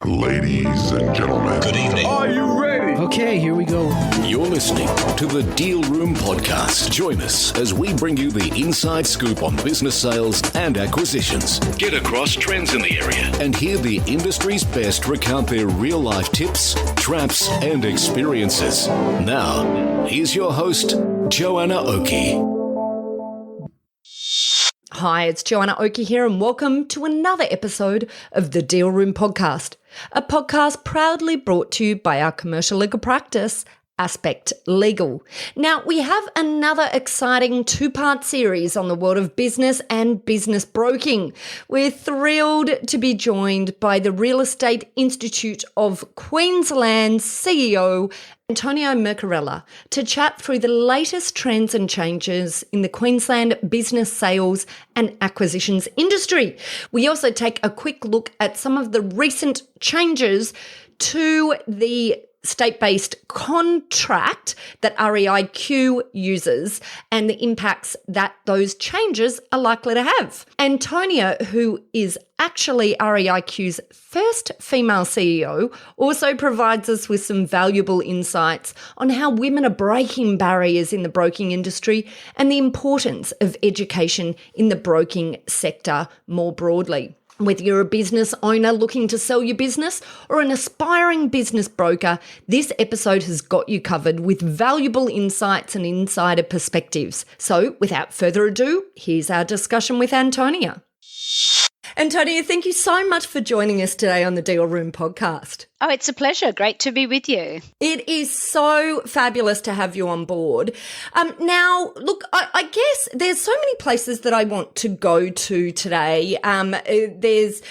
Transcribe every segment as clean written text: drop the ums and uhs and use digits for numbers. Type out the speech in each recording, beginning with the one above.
Ladies and gentlemen, Good evening. Are you ready? Okay, here we go. You're listening to the Deal Room Podcast. Join us as we bring you the inside scoop on business sales and acquisitions. Get across trends in the area and hear the industry's best recount their real-life tips, traps, and experiences. Now, here's your host, Joanna Oakey. Hi, it's Joanna Oakey here, and welcome to another episode of the Deal Room Podcast, a podcast proudly brought to you by our commercial legal practice, Aspect Legal. Now, we have another exciting two-part series on the world of business and business broking. We're thrilled to be joined by the Real Estate Institute of Queensland's CEO, Antonia Mercorella, to chat through the latest trends and changes in the Queensland business sales and acquisitions industry. We also take a quick look at some of the recent changes to the state-based contract that REIQ uses and the impacts that those changes are likely to have. Antonia, who is actually REIQ's first female CEO, also provides us with some valuable insights on how women are breaking barriers in the broking industry and the importance of education in the broking sector more broadly. Whether you're a business owner looking to sell your business or an aspiring business broker, this episode has got you covered with valuable insights and insider perspectives. So without further ado, here's our discussion with Antonia. Antonia, thank you so much for joining us today on the Deal Room Podcast. Oh, it's a pleasure. Great to be with you. It is so fabulous to have you on board. Now, look, I guess there's so many places that I want to go to today. There's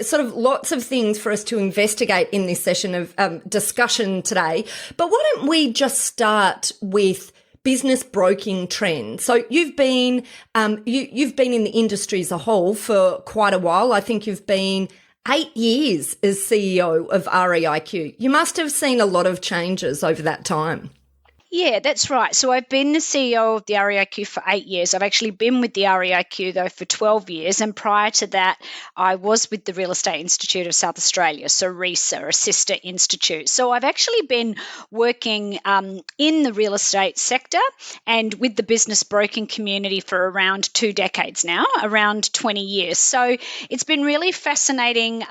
sort of lots of things for us to investigate in this session of discussion today. But why don't we just start with business broking trends? So you've been in the industry as a whole for quite a while. I think you've been 8 years as CEO of REIQ. You must have seen a lot of changes over that time. Yeah, that's right. So I've been the CEO of the REIQ for 8 years. I've actually been with the REIQ, though, for 12 years. And prior to that, I was with the Real Estate Institute of South Australia, so RESA, a sister institute. So I've actually been working in the real estate sector and with the business broking community for around 2 decades now, around 20 years. So it's been really fascinating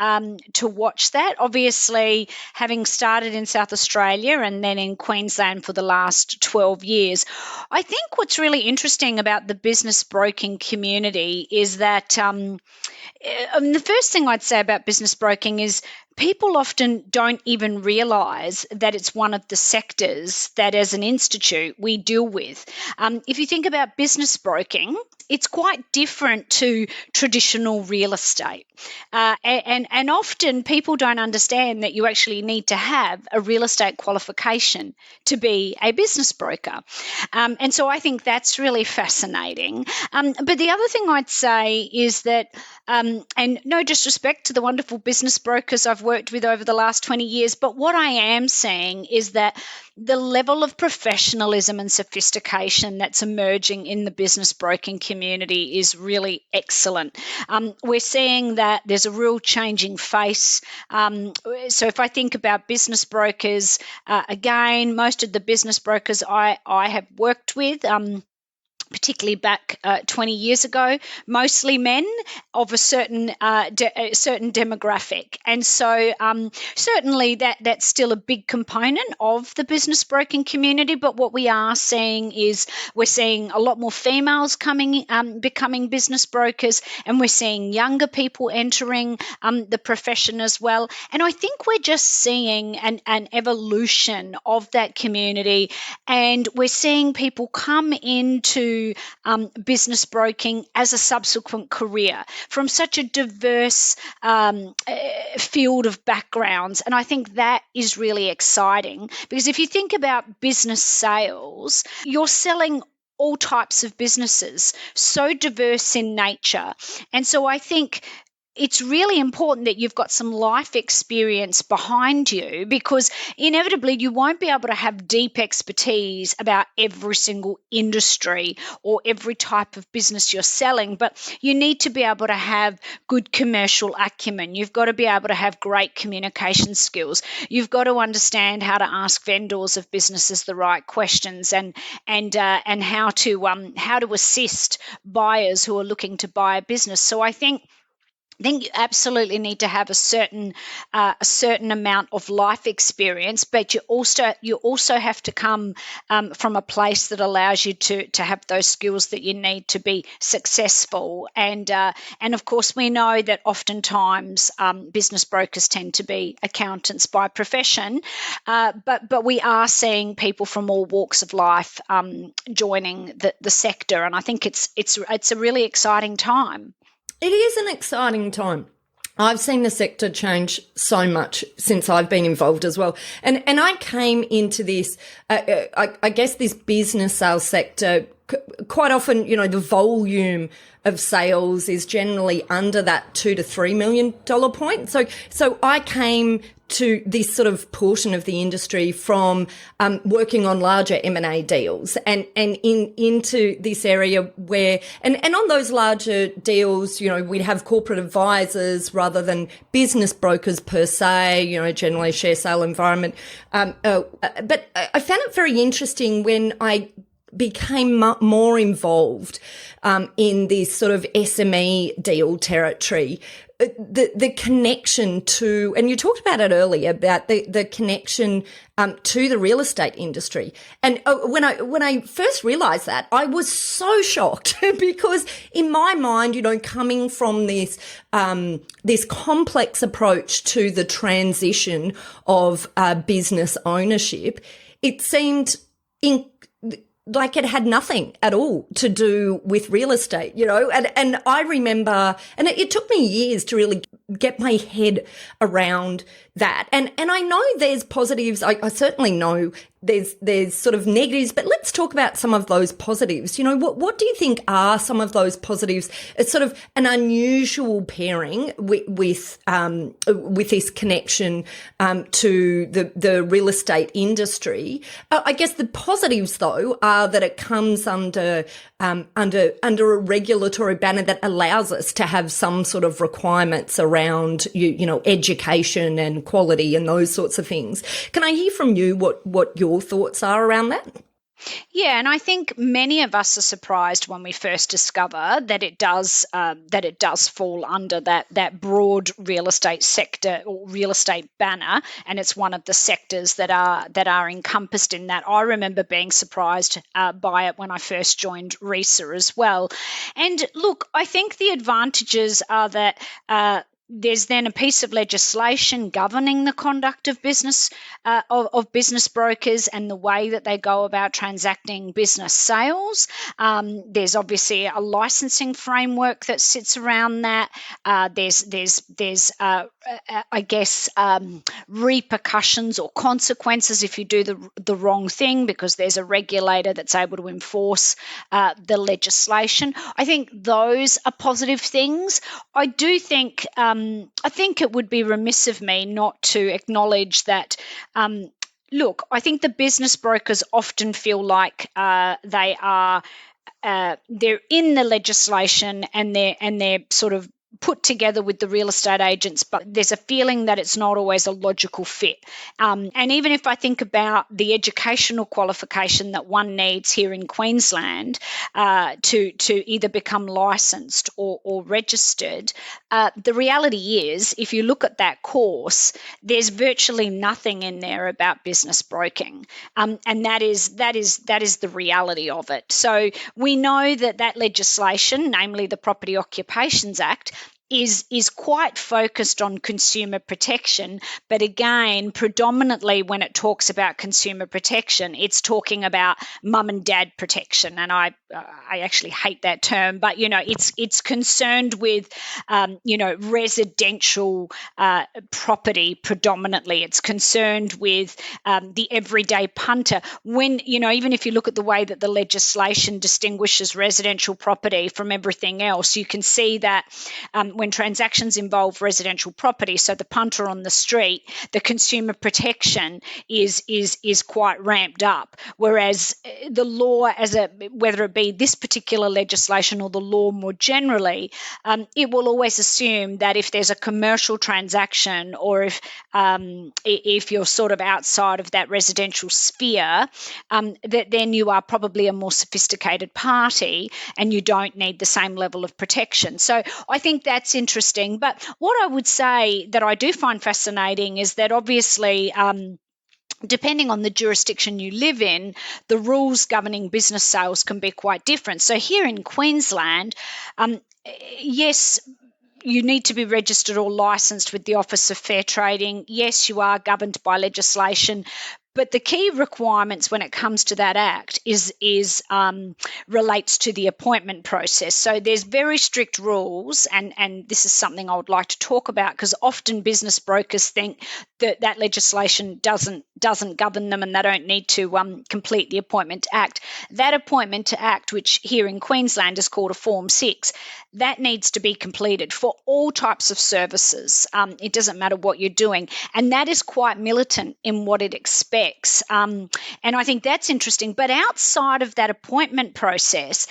to watch that. Obviously, having started in South Australia and then in Queensland for the last 12 years. I think what's really interesting about the business broking community is that the first thing I'd say about business broking is people often don't even realize that it's one of the sectors that as an institute we deal with. If you think about business broking, it's quite different to traditional real estate. And often people don't understand that you actually need to have a real estate qualification to be a business broker. And so I think that's really fascinating. But the other thing I'd say is that, and no disrespect to the wonderful business brokers I've worked with over the last 20 years, but what I am seeing is that the level of professionalism and sophistication that's emerging in the business broking community is really excellent. We're seeing that there's a real changing face. So if I think about business brokers, again, most of the business brokers I have worked with, particularly back 20 years ago, mostly men of a certain demographic. And so certainly that's still a big component of the business broking community. But what we are seeing is we're seeing a lot more females becoming business brokers, and we're seeing younger people entering the profession as well. And I think we're just seeing an evolution of that community, and we're seeing people come into business broking as a subsequent career from such a diverse field of backgrounds. And I think that is really exciting, because if you think about business sales, you're selling all types of businesses, so diverse in nature. And so I think it's really important that you've got some life experience behind you, because inevitably you won't be able to have deep expertise about every single industry or every type of business you're selling, but you need to be able to have good commercial acumen. You've got to be able to have great communication skills. You've got to understand how to ask vendors of businesses the right questions, and how to assist buyers who are looking to buy a business. So I think you absolutely need to have a certain amount of life experience, but you also have to come from a place that allows you to have those skills that you need to be successful. And of course, we know that oftentimes business brokers tend to be accountants by profession, but we are seeing people from all walks of life joining the sector, and I think it's a really exciting time. It is an exciting time. I've seen the sector change so much since I've been involved as well. And I came into this, I guess this business sales sector, quite often, the volume of sales is generally under that $2 to $3 million point. So I came to this sort of portion of the industry from working on larger M&A deals and into this area where, and on those larger deals, we'd have corporate advisors rather than business brokers per se, generally share sale environment. But I found it very interesting when I became more involved in this sort of SME deal territory. The connection to, and you talked about it earlier, about the connection to the real estate industry. And when I first realized that, I was so shocked because in my mind, coming from this complex approach to the transition of business ownership, it seemed like it had nothing at all to do with real estate, and I remember, and it took me years to really get my head around that. And I know there's positives. I certainly know there's sort of negatives, but let's talk about some of those positives. What do you think are some of those positives? It's sort of an unusual pairing with this connection to the real estate industry. I guess the positives though are that it comes under a regulatory banner that allows us to have some sort of requirements around education and quality and those sorts of things. Can I hear from you what your thoughts are around that? Yeah, and I think many of us are surprised when we first discover that it does fall under that broad real estate sector or real estate banner, and it's one of the sectors that are encompassed in that. I remember being surprised by it when I first joined REIQ as well. And look, I think the advantages are that there's then a piece of legislation governing the conduct of business brokers and the way that they go about transacting business sales. There's obviously a licensing framework that sits around that. There's repercussions or consequences if you do the wrong thing, because there's a regulator that's able to enforce the legislation. I think those are positive things. I do think I think it would be remiss of me not to acknowledge that. Look, I think the business brokers often feel like they're in the legislation and they're sort of put together with the real estate agents, but there's a feeling that it's not always a logical fit. And even if I think about the educational qualification that one needs here in Queensland to either become licensed or registered, the reality is, if you look at that course, there's virtually nothing in there about business broking, and that is the reality of it. So we know that legislation, namely the Property Occupations Act, is quite focused on consumer protection, but again, predominantly when it talks about consumer protection, it's talking about mum and dad protection, and I actually hate that term, but it's concerned with residential property predominantly. It's concerned with the everyday punter. When even if you look at the way that the legislation distinguishes residential property from everything else, you can see that when transactions involve residential property, so the punter on the street, the consumer protection is quite ramped up. Whereas the law, whether it be this particular legislation or the law more generally, it will always assume that if there's a commercial transaction, or if you're sort of outside of that residential sphere, that then you are probably a more sophisticated party and you don't need the same level of protection. So I think that's interesting. But what I would say that I do find fascinating is that obviously, depending on the jurisdiction you live in, the rules governing business sales can be quite different. So here in Queensland, yes, you need to be registered or licensed with the Office of Fair Trading. Yes, you are governed by legislation. But the key requirements when it comes to that act relates to the appointment process. So there's very strict rules, and this is something I would like to talk about, because often business brokers think that legislation doesn't govern them and they don't need to complete the Appointment Act. That Appointment Act, which here in Queensland is called a Form 6, that needs to be completed for all types of services. It doesn't matter what you're doing. And that is quite militant in what it expects. And I think that's interesting. But outside of that appointment process,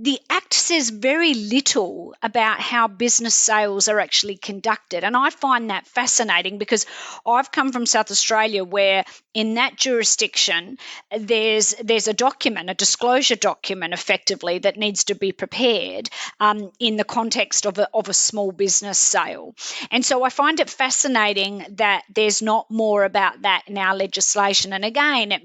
the Act says very little about how business sales are actually conducted. And I find that fascinating, because I've come from South Australia where in that jurisdiction there's a document, a disclosure document effectively, that needs to be prepared in the context of a small business sale. And so I find it fascinating that there's not more about that in our legislation. And again, it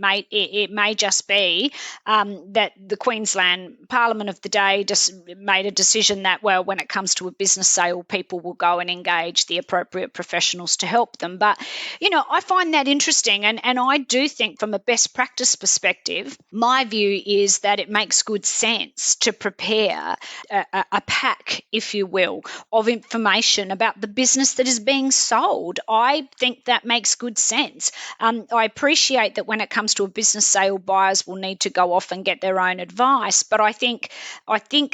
may just be that the Queensland Parliament of the day just made a decision that, well, when it comes to a business sale, people will go and engage the appropriate professionals to help them. But, I find that interesting. And I do think from a best practice perspective, my view is that it makes good sense to prepare a pack, if you will, of information about the business that is being sold. I think that makes good sense. I appreciate that when it comes to a business sale, buyers will need to go off and get their own advice. But I think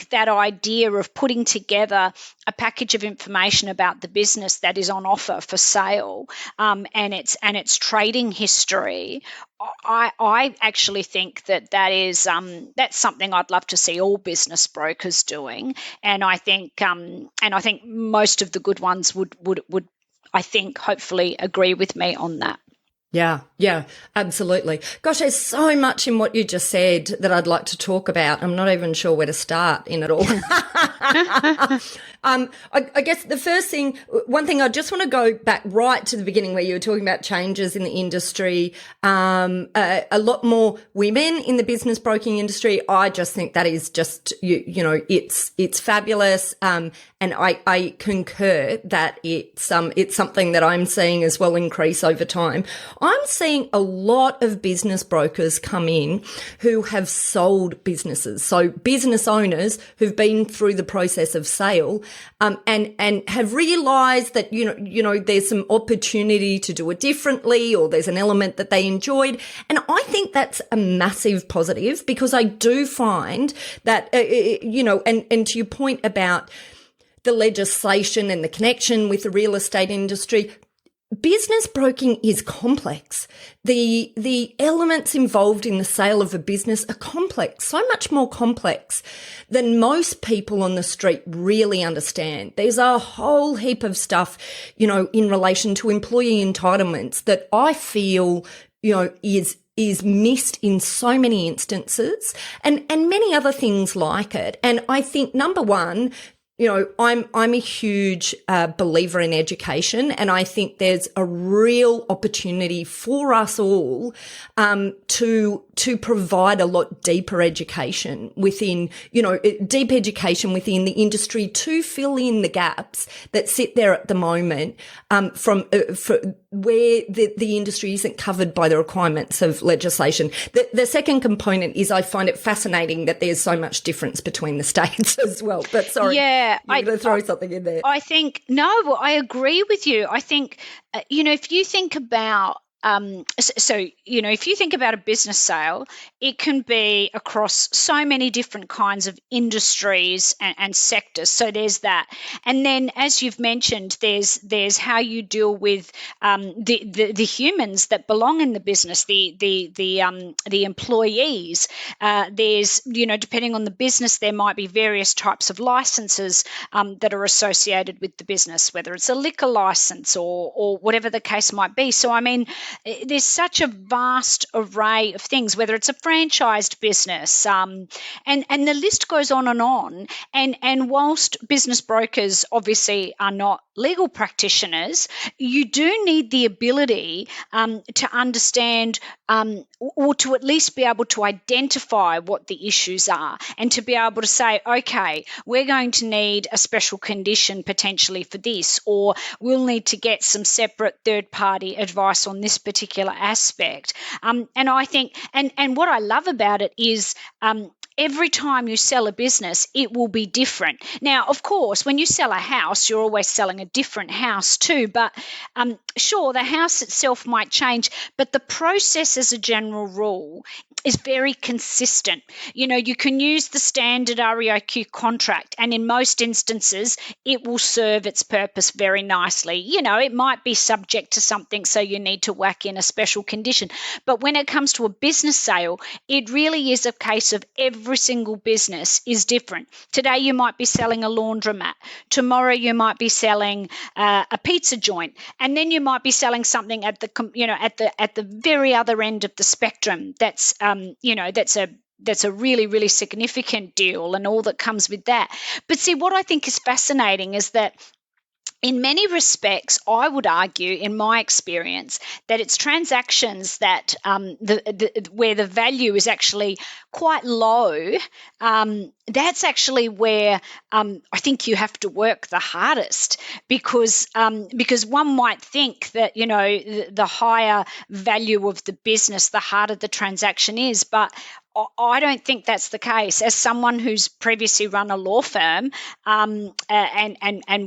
that idea of putting together a package of information about the business that is on offer for sale, and its trading history, I actually think that's something I'd love to see all business brokers doing, and I think most of the good ones would I think hopefully agree with me on that. Yeah, absolutely. Gosh, there's so much in what you just said that I'd like to talk about. I'm not even sure where to start in it all. I guess the first thing, one thing, I just want to go back right to the beginning where you were talking about changes in the industry, a lot more women in the business broking industry. I just think that is just, it's fabulous. And I concur that it's something that I'm seeing as well increase over time. I'm seeing a lot of business brokers come in who have sold businesses. So business owners who've been through the process of sale, and have realised that, there's some opportunity to do it differently, or there's an element that they enjoyed. And I think that's a massive positive, because I do find that, and to your point about the legislation and the connection with the real estate industry, business broking is complex. The elements involved in the sale of a business are complex, so much more complex than most people on the street really understand. There's a whole heap of stuff, in relation to employee entitlements that I feel, is missed in so many instances, and many other things like it. And I think, number one, I'm a huge believer in education, and I think there's a real opportunity for us all to provide a lot deeper education within, deep education within the industry to fill in the gaps that sit there at the moment, from where the industry isn't covered by the requirements of legislation. The second component is I find it fascinating that there's so much difference between the states as well. But sorry. Yeah. I'm going to throw something in there. I think, no, I agree with you. I think, if you think about if you think about a business sale, it can be across so many different kinds of industries and sectors. So there's that. And then, as you've mentioned, there's how you deal with the humans that belong in the business, the employees. There's, depending on the business, there might be various types of licenses that are associated with the business, whether it's a liquor license or whatever the case might be. So, I mean, there's such a vast array of things, whether it's a franchised business, and the list goes on and on. And whilst business brokers obviously are not legal practitioners, you do need the ability to understand or to at least be able to identify what the issues are, and to be able to say, okay, we're going to need a special condition potentially for this, or we'll need to get some separate third-party advice on this particular aspect. And I think, and what I love about it is every time you sell a business, it will be different. Now, of course, when you sell a house, you're always selling a different house too. But sure, the house itself might change, but the process as a general rule is very consistent. You can use the standard REIQ contract, and in most instances, it will serve its purpose very nicely. It might be subject to something, so you need to whack in a special condition. But when it comes to a business sale, it really is a case of every single business is different. Today, you might be selling a laundromat. Tomorrow, you might be selling a pizza joint, and then you might be selling something at the very other end of the spectrum. That's a really, really significant deal, and all that comes with that. But see, what I think is fascinating is that in many respects, I would argue, in my experience, that it's transactions that where the value is actually quite low. That's actually where I think you have to work the hardest, because one might think that the higher value of the business, the harder the transaction is, but I don't think that's the case. As someone who's previously run a law firm and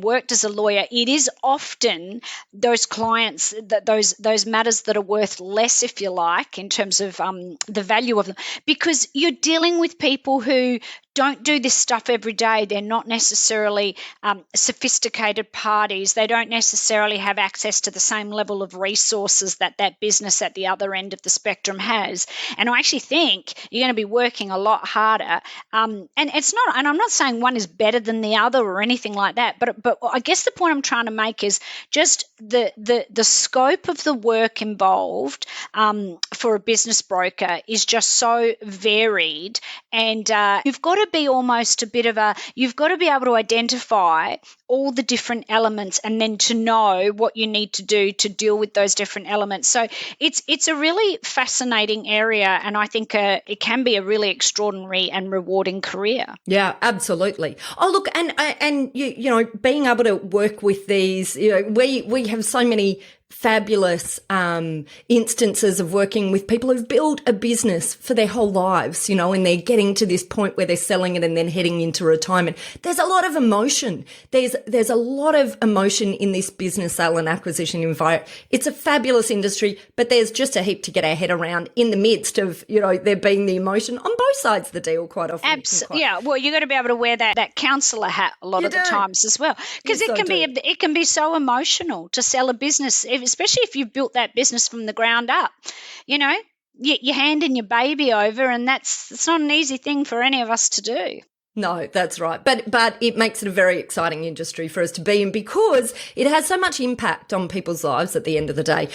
worked as a lawyer, it is often those clients, those matters that are worth less, if you like, in terms of the value of them, because you're dealing with people who don't do this stuff every day. They're not necessarily sophisticated parties. They don't necessarily have access to the same level of resources that business at the other end of the spectrum has. And I actually think you're going to be working a lot harder. And it's not, and I'm not saying one is better than the other or anything like that, but I guess the point I'm trying to make is just the scope of the work involved for a business broker is just so varied, and you've got to be almost a bit of you've got to be able to identify all the different elements, and then to know what you need to do to deal with those different elements. So it's a really fascinating area, and I think it can be a really extraordinary and rewarding career. Yeah, absolutely. Oh, look, and being able to work with these, we have so many fabulous instances of working with people who've built a business for their whole lives, and they're getting to this point where they're selling it and then heading into retirement. There's a lot of emotion. There's a lot of emotion in this business sale and acquisition environment. It's a fabulous industry, but there's just a heap to get our head around in the midst of, there being the emotion on both sides of the deal quite often. Absolutely. Yeah. Well, you got to be able to wear that counsellor hat a lot of the times as well, because it can be so emotional to sell a business, especially if you've built that business from the ground up. You're handing your baby over, and it's not an easy thing for any of us to do. No, that's right. But it makes it a very exciting industry for us to be in, because it has so much impact on people's lives at the end of the day.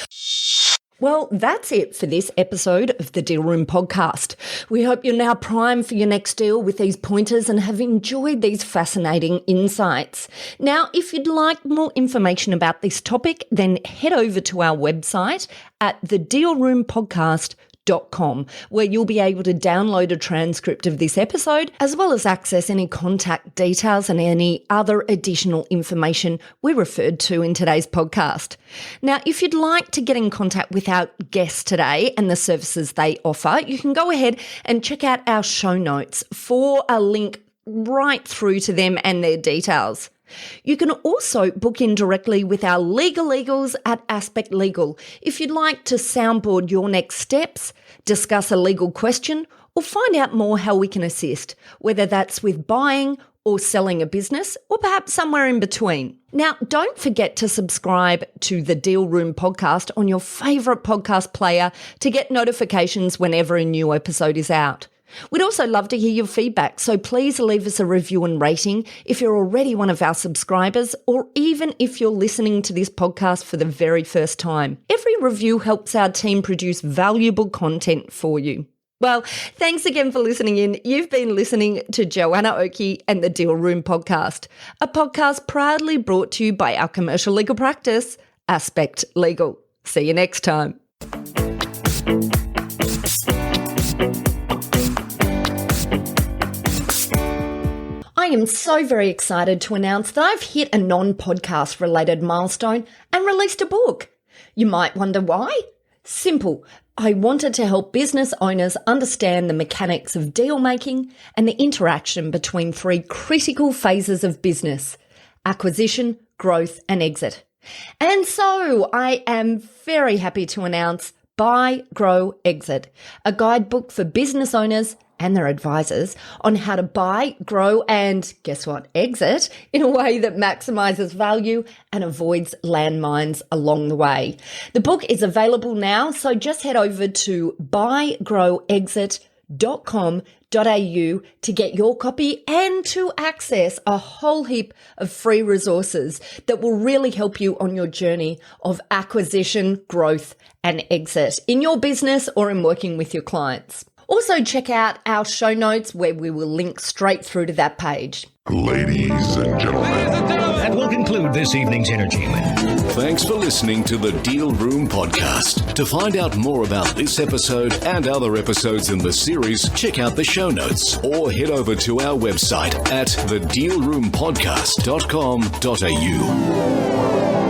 Well, that's it for this episode of the Deal Room podcast. We hope you're now primed for your next deal with these pointers and have enjoyed these fascinating insights. Now, if you'd like more information about this topic, then head over to our website at thedealroompodcast.com, where you'll be able to download a transcript of this episode, as well as access any contact details and any other additional information we referred to in today's podcast. Now, if you'd like to get in contact with our guests today and the services they offer, you can go ahead and check out our show notes for a link right through to them and their details. You can also book in directly with our legal eagles at Aspect Legal if you'd like to soundboard your next steps, discuss a legal question, or find out more how we can assist, whether that's with buying or selling a business, or perhaps somewhere in between. Now, don't forget to subscribe to the Deal Room podcast on your favourite podcast player to get notifications whenever a new episode is out. We'd also love to hear your feedback, so please leave us a review and rating if you're already one of our subscribers, or even if you're listening to this podcast for the very first time. Every review helps our team produce valuable content for you. Well, thanks again for listening in. You've been listening to Joanna Oakey and the Deal Room podcast, a podcast proudly brought to you by our commercial legal practice, Aspect Legal. See you next time. I am so very excited to announce that I've hit a non-podcast related milestone and released a book. You might wonder why? Simple. I wanted to help business owners understand the mechanics of deal making and the interaction between three critical phases of business: acquisition, growth, and exit. And so I am very happy to announce Buy, Grow, Exit, a guidebook for business owners and their advisors on how to buy, grow, and guess what? Exit in a way that maximizes value and avoids landmines along the way. The book is available now, so just head over to buygrowexit.com.au to get your copy and to access a whole heap of free resources that will really help you on your journey of acquisition, growth, and exit in your business or in working with your clients. Also, check out our show notes where we will link straight through to that page. Ladies and gentlemen. That will conclude this evening's entertainment. Thanks for listening to the Deal Room podcast. To find out more about this episode and other episodes in the series, check out the show notes or head over to our website at thedealroompodcast.com.au.